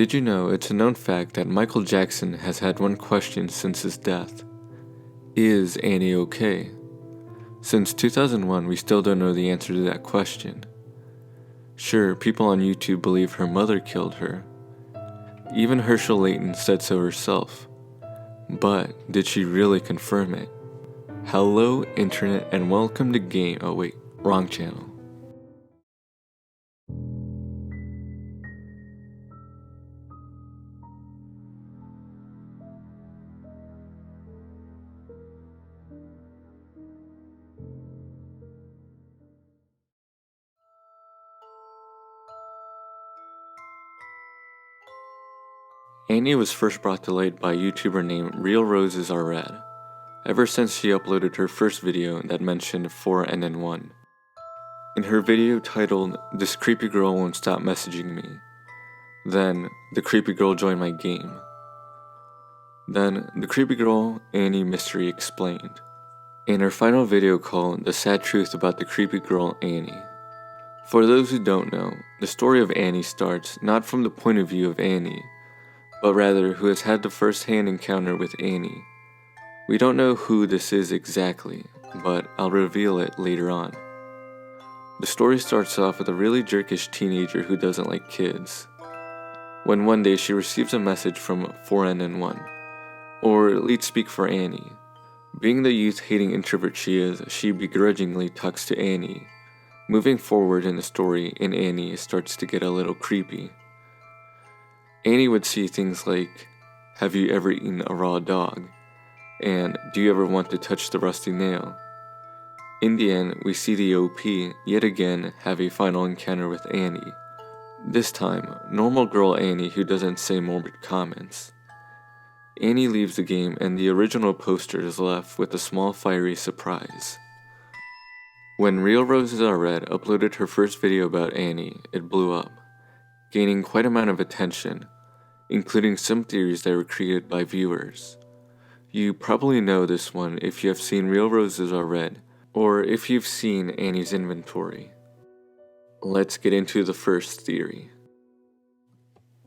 Did you know it's a known fact that Michael Jackson has had one question since his death? Is Annie okay? Since 2001, we still don't know the answer to that question. Sure, people on YouTube believe her mother killed her. Even Herschel Layton said so herself. But did she really confirm it? Hello, Internet, and welcome to wrong channel. Annie was first brought to light by a YouTuber named Real Roses Are Red, ever since she uploaded her first video that mentioned 4NN1. In her video titled, "This Creepy Girl Won't Stop Messaging Me," then the creepy girl joined my game. Then the creepy girl Annie mystery explained, in her final video called The Sad Truth About the Creepy Girl Annie. For those who don't know, the story of Annie starts not from the point of view of Annie, but rather who has had the first-hand encounter with Annie. We don't know who this is exactly, but I'll reveal it later on. The story starts off with a really jerkish teenager who doesn't like kids, when one day she receives a message from 4NN1, or at least speak for Annie. Being the youth-hating introvert she is, she begrudgingly talks to Annie. Moving forward in the story, in Annie starts to get a little creepy. Annie would see things like, "Have you ever eaten a raw dog?" and "Do you ever want to touch the rusty nail?" In the end, we see the OP yet again have a final encounter with Annie. This time, normal girl Annie who doesn't say morbid comments. Annie leaves the game and the original poster is left with a small fiery surprise. When Real Roses Are Red uploaded her first video about Annie, it blew up, gaining quite an amount of attention, including some theories that were created by viewers. You probably know this one if you have seen Real Roses Are Red, or if you've seen Annie's inventory. Let's get into the first theory.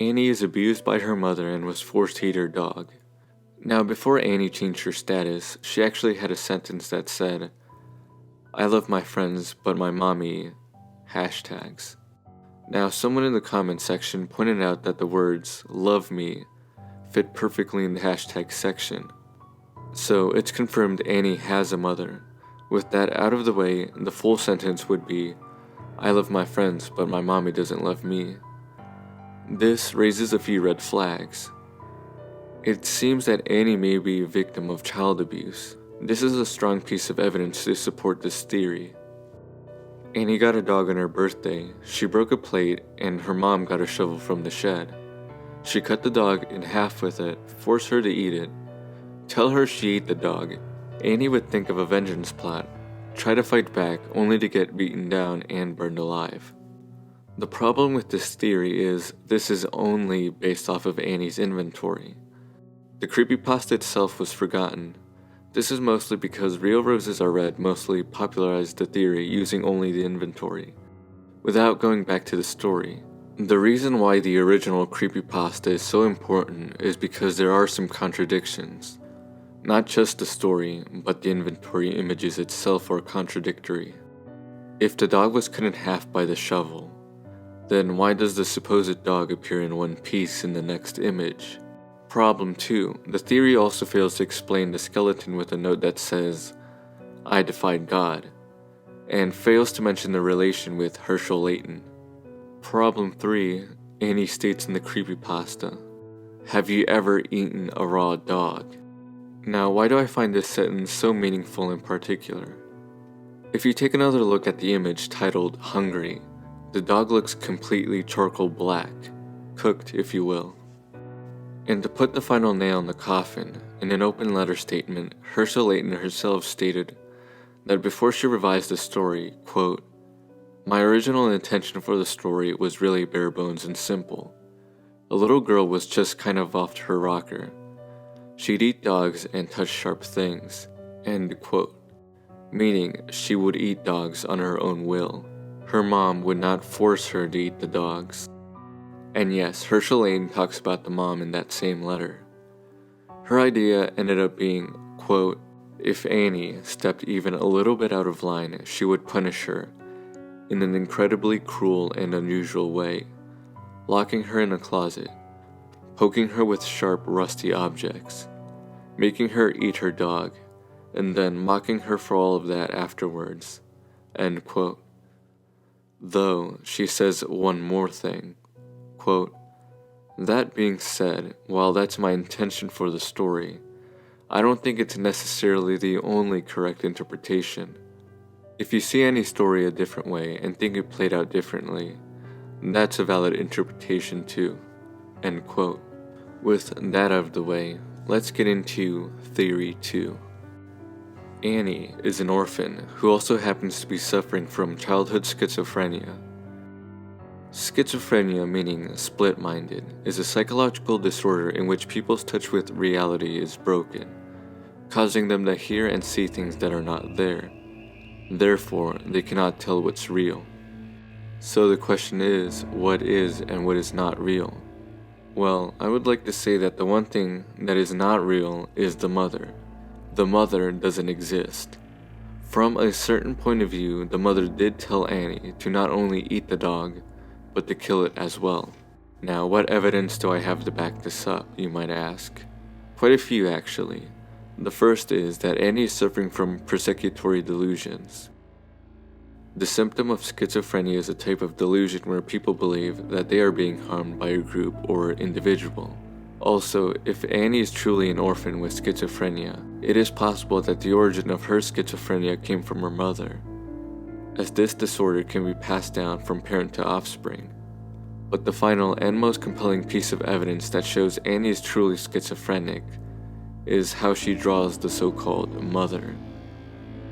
Annie is abused by her mother and was forced to eat her dog. Now, before Annie changed her status, she actually had a sentence that said, "I love my friends, but my mommy, hashtags." Now, someone in the comment section pointed out that the words, "love me," fit perfectly in the hashtag section. So it's confirmed Annie has a mother. With that out of the way, the full sentence would be, "I love my friends, but my mommy doesn't love me." This raises a few red flags. It seems that Annie may be a victim of child abuse. This is a strong piece of evidence to support this theory. Annie got a dog on her birthday. She broke a plate, and her mom got a shovel from the shed. She cut the dog in half with it, forced her to eat it. Tell her she ate the dog. Annie would think of a vengeance plot, try to fight back only to get beaten down and burned alive. The problem with this theory is this is only based off of Annie's inventory. The creepypasta itself was forgotten. This is mostly because Real Roses Are Red mostly popularized the theory using only the inventory, without going back to the story. The reason why the original creepypasta is so important is because there are some contradictions. Not just the story, but the inventory images itself are contradictory. If the dog was cut in half by the shovel, then why does the supposed dog appear in one piece in the next image? Problem 2. The theory also fails to explain the skeleton with a note that says, "I defied God," and fails to mention the relation with Herschel Layton. Problem 3. Annie states in the creepypasta, "Have you ever eaten a raw dog?" Now, why do I find this sentence so meaningful in particular? If you take another look at the image titled "Hungry," the dog looks completely charcoal black, cooked if you will. And to put the final nail in the coffin, in an open letter statement, Herschel Layton herself stated that before she revised the story, quote, "My original intention for the story was really bare bones and simple. A little girl was just kind of off her rocker. She'd eat dogs and touch sharp things," end quote. Meaning she would eat dogs on her own will. Her mom would not force her to eat the dogs. And yes, Herschel Layton talks about the mom in that same letter. Her idea ended up being, quote, if Annie stepped even a little bit out of line, she would punish her in an incredibly cruel and unusual way, locking her in a closet, poking her with sharp, rusty objects, making her eat her dog, and then mocking her for all of that afterwards, end quote. Though, she says one more thing, quote, that being said, while that's my intention for the story, I don't think it's necessarily the only correct interpretation. If you see any story a different way and think it played out differently, that's a valid interpretation too, end quote. With that out of the way, let's get into Theory 2. Annie is an orphan who also happens to be suffering from childhood schizophrenia. Schizophrenia, meaning split-minded, is a psychological disorder in which people's touch with reality is broken, causing them to hear and see things that are not there. Therefore, they cannot tell what's real. So the question is, what is and what is not real? Well, I would like to say that the one thing that is not real is the mother. The mother doesn't exist. From a certain point of view, the mother did tell Annie to not only eat the dog, but to kill it as well. Now, what evidence do I have to back this up, you might ask? Quite a few, actually. The first is that Annie is suffering from persecutory delusions. The symptom of schizophrenia is a type of delusion where people believe that they are being harmed by a group or individual. Also, if Annie is truly an orphan with schizophrenia, it is possible that the origin of her schizophrenia came from her mother, as this disorder can be passed down from parent to offspring. But the final and most compelling piece of evidence that shows Annie is truly schizophrenic is how she draws the so-called mother.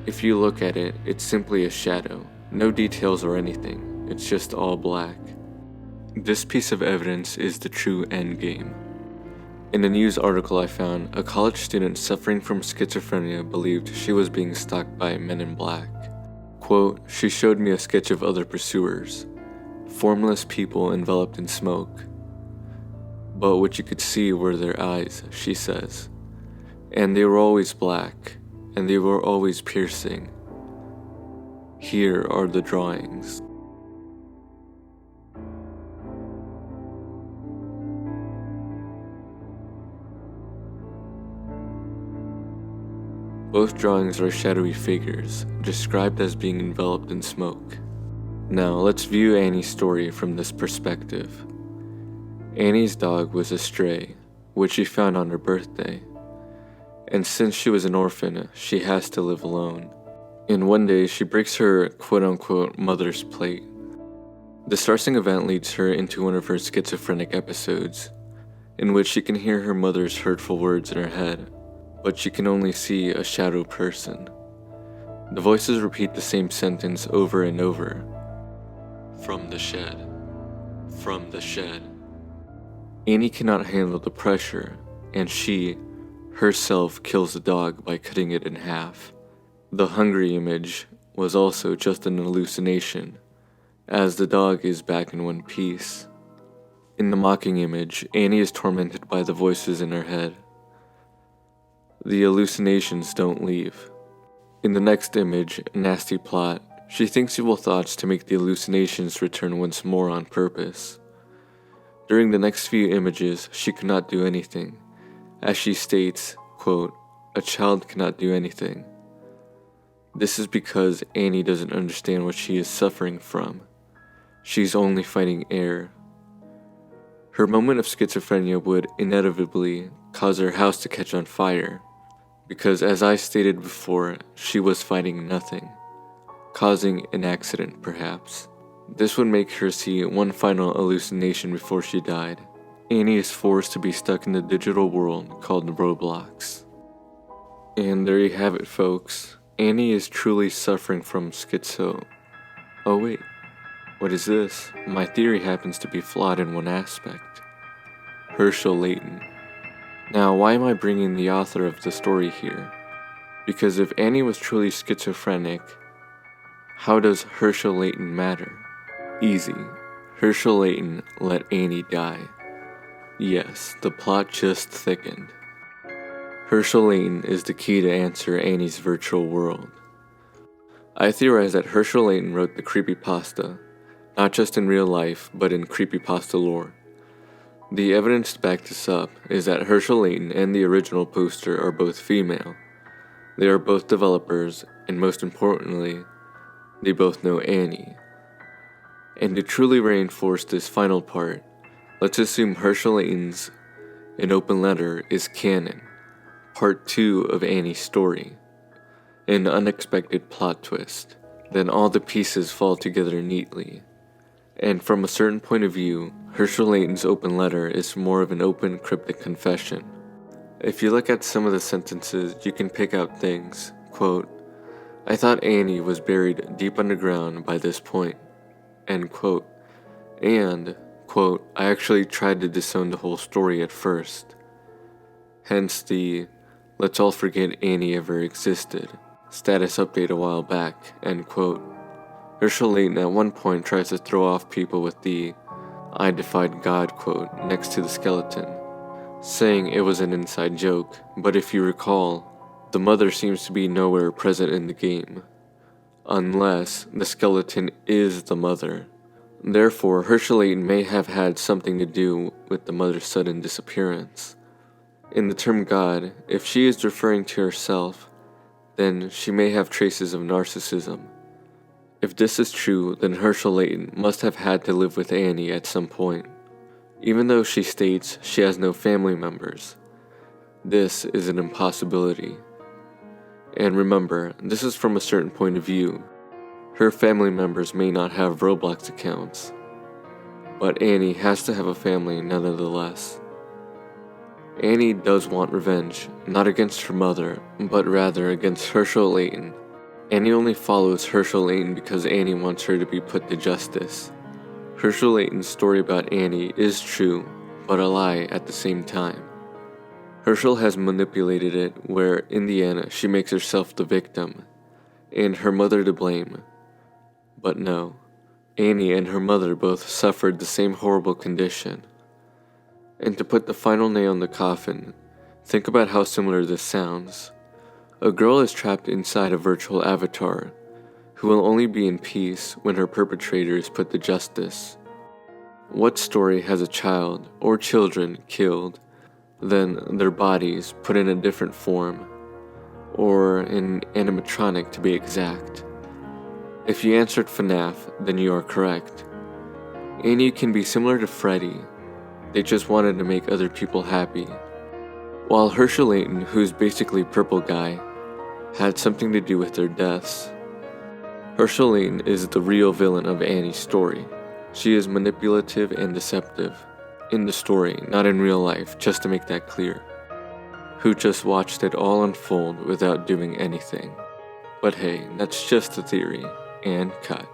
If you look at it, it's simply a shadow, no details or anything, it's just all black. This piece of evidence is the true endgame. In a news article I found, a college student suffering from schizophrenia believed she was being stalked by men in black. Quote, she showed me a sketch of other pursuers, formless people enveloped in smoke. But what you could see were their eyes, she says. And they were always black, and they were always piercing. Here are the drawings. Both drawings are shadowy figures, described as being enveloped in smoke. Now, let's view Annie's story from this perspective. Annie's dog was a stray, which she found on her birthday. And since she was an orphan, she has to live alone. And one day, she breaks her quote-unquote mother's plate. The startling event leads her into one of her schizophrenic episodes, in which she can hear her mother's hurtful words in her head, but she can only see a shadow person. The voices repeat the same sentence over and over. From the shed. From the shed. Annie cannot handle the pressure, and she, herself, kills the dog by cutting it in half. The hungry image was also just an hallucination, as the dog is back in one piece. In the mocking image, Annie is tormented by the voices in her head. The hallucinations don't leave. In the next image, Nasty Plot, she thinks evil thoughts to make the hallucinations return once more on purpose. During the next few images, she cannot do anything. As she states, quote, a child cannot do anything. This is because Annie doesn't understand what she is suffering from. She's only fighting air. Her moment of schizophrenia would inevitably cause her house to catch on fire, because as I stated before, she was fighting nothing, causing an accident perhaps. This would make her see one final hallucination before she died. Annie is forced to be stuck in the digital world called Roblox. And there you have it, folks. Annie is truly suffering from schizo. Oh wait, what is this? My theory happens to be flawed in one aspect. Herschel Layton. Now, why am I bringing the author of the story here? Because if Annie was truly schizophrenic, how does Herschel Layton matter? Easy. Herschel Layton let Annie die. Yes, the plot just thickened. Herschel Layton is the key to answer Annie's virtual world. I theorize that Herschel Layton wrote the creepypasta, not just in real life, but in creepypasta lore. The evidence to back this up is that Herschel Layton and the original poster are both female. They are both developers, and most importantly, they both know Annie. And to truly reinforce this final part, let's assume Herschel Layton's An Open Letter is canon, part 2 of Annie's story, an unexpected plot twist. Then all the pieces fall together neatly. And from a certain point of view, Herschel Layton's open letter is more of an open, cryptic confession. If you look at some of the sentences, you can pick out things, quote, "I thought Annie was buried deep underground by this point," end quote, and, quote, "I actually tried to disown the whole story at first." Hence the, "Let's all forget Annie ever existed" status update a while back, end quote. Herschel Layton at one point tries to throw off people with the "I defied God" quote next to the skeleton, saying it was an inside joke, but if you recall, the mother seems to be nowhere present in the game, unless the skeleton is the mother. Therefore, Herschel Layton may have had something to do with the mother's sudden disappearance. In the term God, if she is referring to herself, then she may have traces of narcissism. If this is true, then Herschel Layton must have had to live with Annie at some point, even though she states she has no family members. This is an impossibility. And remember, this is from a certain point of view. Her family members may not have Roblox accounts, but Annie has to have a family nonetheless. Annie does want revenge, not against her mother, but rather against Herschel Layton. Annie only follows Herschel Layton because Annie wants her to be put to justice. Herschel Layton's story about Annie is true, but a lie at the same time. Herschel has manipulated it where, in the end, she makes herself the victim, and her mother to blame. But no, Annie and her mother both suffered the same horrible condition. And to put the final nail in the coffin, think about how similar this sounds. A girl is trapped inside a virtual avatar, who will only be in peace when her perpetrator is put to justice. What story has a child or children killed, then their bodies put in a different form, or an animatronic to be exact? If you answered FNAF, then you are correct. Annie can be similar to Freddy. They just wanted to make other people happy. While Herschel Layton, who's basically Purple Guy, had something to do with their deaths. Herschel Layton is the real villain of Annie's story. She is manipulative and deceptive. In the story, not in real life, just to make that clear. Who just watched it all unfold without doing anything. But hey, that's just a theory, and cut.